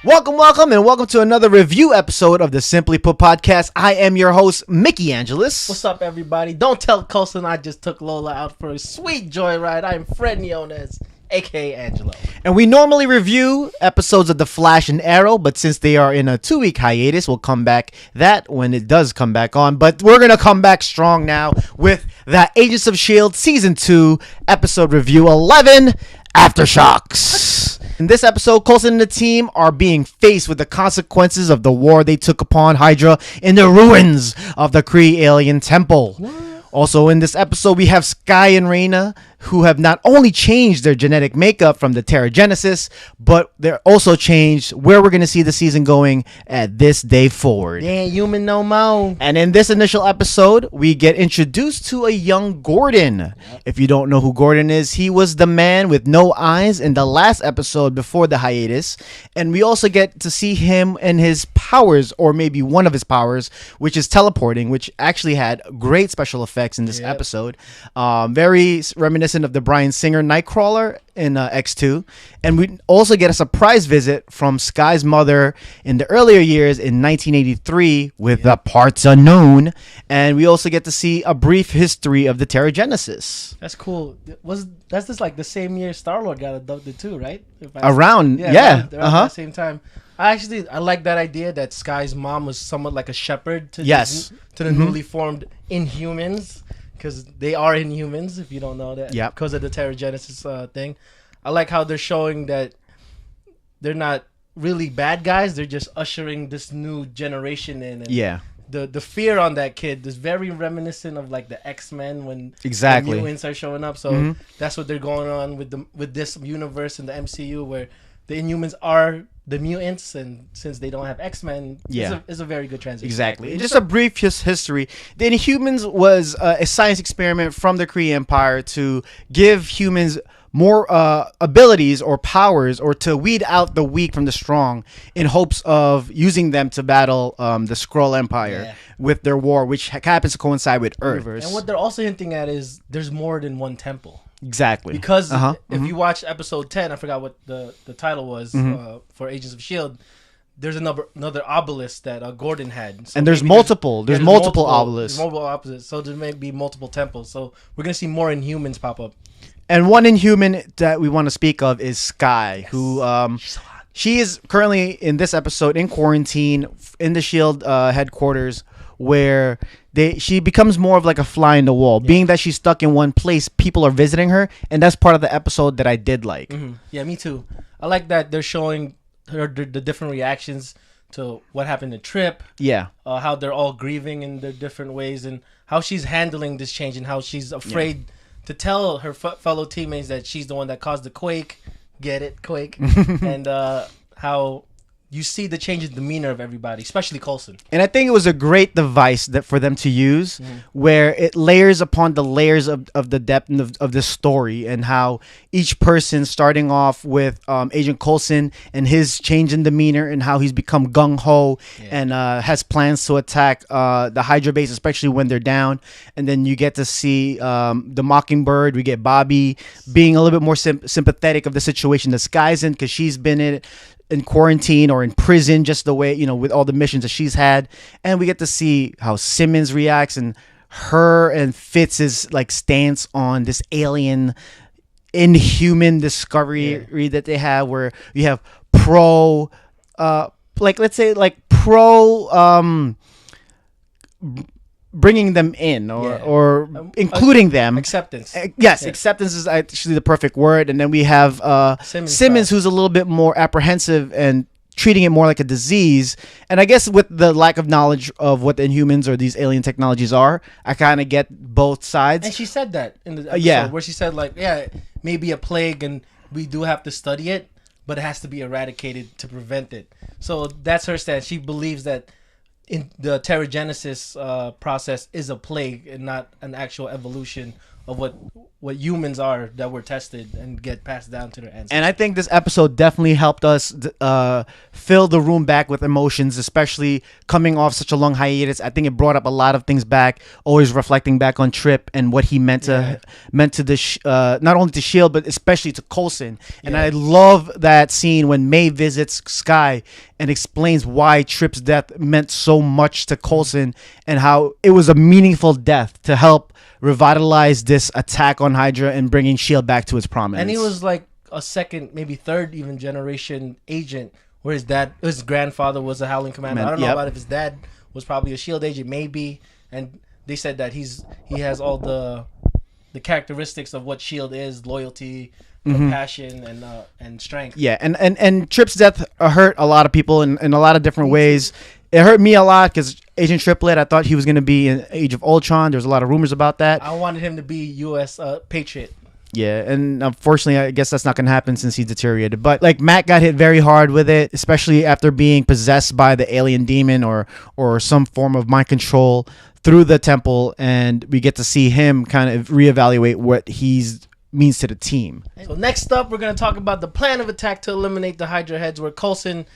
Welcome, and welcome to another review episode of the Simply Put podcast. I am your host, Micki Angeles. What's up, everybody? Don't tell Colson I just took Lola out for a sweet joyride. I'm Fred Niones, a.k.a. Angelo. And we normally review episodes of The Flash and Arrow, but since they are in a 2-week hiatus, we'll come back that when it does come back on. But we're going to come back strong now with the Agents of S.H.I.E.L.D. Season 2, Episode Review 11, Aftershocks. In this episode, Coulson and the team are being faced with the consequences of the war they took upon Hydra in the ruins of the Kree alien temple. What? Also in this episode, we have Sky and Raina, who have not only changed their genetic makeup from the Terrigenesis, but they're also changed where we're going to see the season going at this day forward. They ain't human no more. And in this initial episode, we get introduced to a young Gordon. Yep. If you don't know who Gordon is, he was the man with no eyes in the last episode before the hiatus. And we also get to see him and his powers, or maybe one of his powers, which is teleporting, which actually had great special effects in this episode. Very reminiscent of the Bryan Singer Nightcrawler in X2. And we also get a surprise visit from Sky's mother in the earlier years in 1983 with The Parts Unknown. And we also get to see a brief history of the Terrigenesis. That's cool. That's just like the same year Star-Lord got adopted too, right? Around the same time. I like that idea that Sky's mom was somewhat like a shepherd to the newly formed Inhumans, because they are Inhumans, if you don't know that. Yep. Because of the Terrigenesis thing. I like how they're showing that they're not really bad guys. They're just ushering this new generation in. And the fear on that kid is very reminiscent of like the X-Men when the mutants are showing up. So that's what they're going on with this universe in the MCU, where the Inhumans are the mutants, and since they don't have X-Men, it's a very good transition. Exactly. Just a brief history. The Inhumans was a science experiment from the Kree Empire to give humans more abilities or powers, or to weed out the weak from the strong, in hopes of using them to battle the Skrull Empire with their war, which happens to coincide with Earth. And what they're also hinting at is there's more than one temple. Exactly. Because if you watch episode 10, I forgot what the title was for Agents of S.H.I.E.L.D., there's another obelisk that Gordon had. So and there's multiple obelisks. There's multiple obelisks. So there may be multiple temples. So we're going to see more Inhumans pop up. And one Inhuman that we want to speak of is Sky, who she's so hot. She is currently in this episode in quarantine in the S.H.I.E.L.D. Headquarters, where she becomes more of like a fly in the wall. Being that she's stuck in one place, people are visiting her, and that's part of the episode that I did like. Yeah, me too. I like that they're showing her the different reactions to what happened to Trip. Yeah. How they're all grieving in their different ways, and how she's handling this change, and how she's afraid to tell her fellow teammates that she's the one that caused the quake. Get it? Quake. And how you see the change in demeanor of everybody, especially Coulson. And I think it was a great device for them to use, where it layers upon the layers of the depth of the story, and how each person, starting off with Agent Coulson and his change in demeanor, and how he's become gung-ho and has plans to attack the Hydra base, especially when they're down. And then you get to see the Mockingbird. We get Bobby being a little bit more sympathetic of the situation that Sky's in, because she's been in quarantine or in prison, just the way, with all the missions that she's had. And we get to see how Simmons reacts, and her and Fitz's like stance on this alien Inhuman discovery that they have, where you have pro bringing them in, or including them. Acceptance. Acceptance is actually the perfect word. And then we have Simmons, who's a little bit more apprehensive and treating it more like a disease. And I guess with the lack of knowledge of what the Inhumans or these alien technologies are, I kind of get both sides. And she said that in the episode, where she said maybe a plague, and we do have to study it, but it has to be eradicated to prevent it. So that's her stance. She believes that in the Terrigenesis process is a plague and not an actual evolution of what humans are that were tested and get passed down to their ancestors. And I think this episode definitely helped us fill the room back with emotions, especially coming off such a long hiatus. I think it brought up a lot of things back, always reflecting back on Trip and what he meant to the not only to S.H.I.E.L.D. but especially to Coulson. And I love that scene when May visits Sky and explains why Trip's death meant so much to Coulson and how it was a meaningful death to help revitalize this attack on Hydra and bringing S.H.I.E.L.D. back to its prominence. And he was like a second, maybe third even generation agent, where his grandfather was a Howling Commander. I don't know about if his dad was probably a S.H.I.E.L.D. agent, maybe. And they said that he has all the characteristics of what S.H.I.E.L.D. is: loyalty, compassion, and strength. Yeah, and Trip's death hurt a lot of people in a lot of different ways. It hurt me a lot because Agent Triplet, I thought he was going to be in Age of Ultron. There's a lot of rumors about that. I wanted him to be U.S. Patriot. Yeah, and unfortunately, I guess that's not going to happen since he's deteriorated. But like Matt got hit very hard with it, especially after being possessed by the alien demon or some form of mind control through the temple, and we get to see him kind of reevaluate what he's means to the team. So next up, we're going to talk about the plan of attack to eliminate the Hydra heads, where Coulson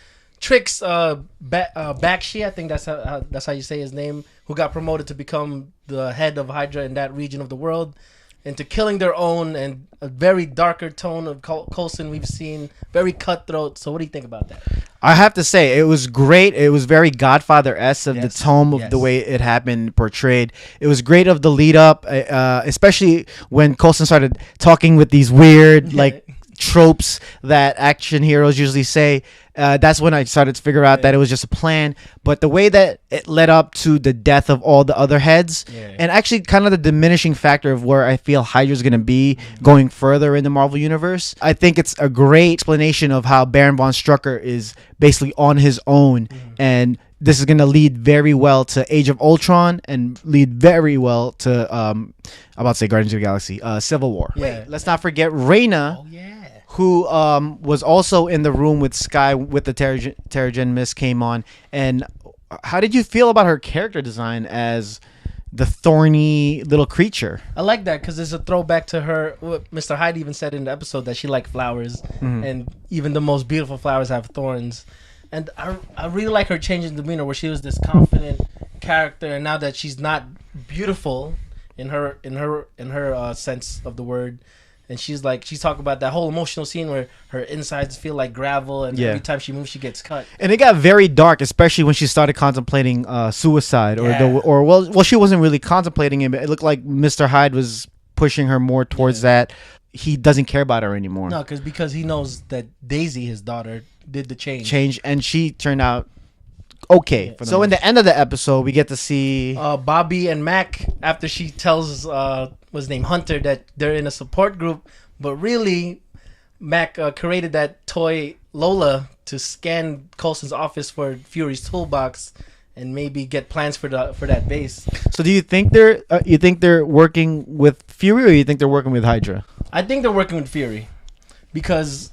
tricks Bakshi, I think that's how you say his name, who got promoted to become the head of Hydra in that region of the world, into killing their own, and a very darker tone of Coulson we've seen, very cutthroat. So what do you think about that? I have to say, it was great. It was very Godfather-esque of the tone of the way it happened, portrayed. It was great of the lead up, especially when Coulson started talking with these weird tropes that action heroes usually say. That's when I started to figure out that it was just a plan. But the way that it led up to the death of all the other heads, and actually kind of the diminishing factor of where I feel Hydra's going to be going further in the Marvel Universe, I think it's a great explanation of how Baron von Strucker is basically on his own. And this is going to lead very well to Age of Ultron and lead very well to, I'm about to say Guardians of the Galaxy, Civil War. Wait, let's not forget Reyna. Who was also in the room with Sky with the Terrigen Mist came on. And how did you feel about her character design as the thorny little creature? I like that because it's a throwback to her. What Mr. Hyde even said in the episode, that she liked flowers, and even the most beautiful flowers have thorns. And I really like her change in demeanor, where she was this confident character, and now that she's not beautiful in her sense of the word. And she's talking about that whole emotional scene where her insides feel like gravel, and every time she moves, she gets cut. And it got very dark, especially when she started contemplating suicide, or she wasn't really contemplating it, but it looked like Mr. Hyde was pushing her more towards that. He doesn't care about her anymore. No, because he knows that Daisy, his daughter, did the change, and she turned out okay. So in the end of the episode, we get to see Bobby and Mac, after she tells what's his name, Hunter, that they're in a support group, but really Mac created that toy Lola to scan Coulson's office for Fury's toolbox and maybe get plans for that base. So do you think they're working with Fury, or you think they're working with Hydra? I think they're working with Fury, because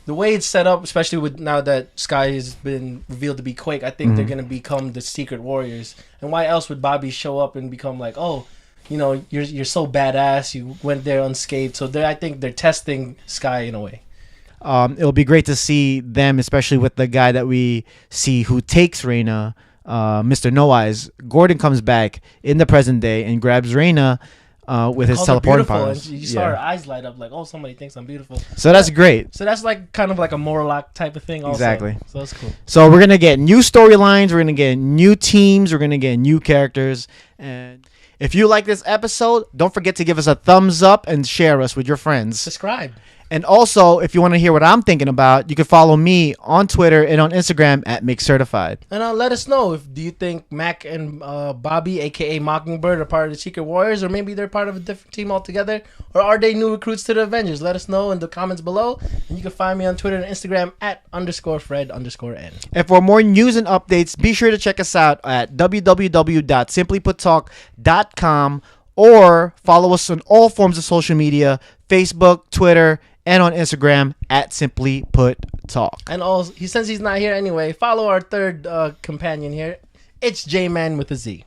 the way it's set up, especially with now that Sky has been revealed to be Quake, I think they're going to become the Secret Warriors. And why else would Bobby show up and become like, oh, you know, you're so badass, you went there unscathed. So I think they're testing Sky in a way. It'll be great to see them, especially with the guy that we see who takes Reyna, Mr. No Eyes. Gordon comes back in the present day and grabs Reyna with his teleporting powers. And you saw her eyes light up like, oh, somebody thinks I'm beautiful. So that's great. So that's like kind of like a Morlock type of thing also. Exactly. So that's cool. So we're going to get new storylines. We're going to get new teams. We're going to get new characters. And if you like this episode, don't forget to give us a thumbs up and share us with your friends. Subscribe. And also, if you want to hear what I'm thinking about, you can follow me on Twitter and on Instagram at McCertified. And let us know, do you think Mac and Bobby, a.k.a. Mockingbird, are part of the Secret Warriors, or maybe they're part of a different team altogether, or are they new recruits to the Avengers? Let us know in the comments below. And you can find me on Twitter and Instagram at _Fred_N. And for more news and updates, be sure to check us out at www.simplyputtalk.com, or follow us on all forms of social media, Facebook, Twitter, and on Instagram at simplyputtalk. And since he's not here anyway, follow our third companion here. It's J-Man with a Z.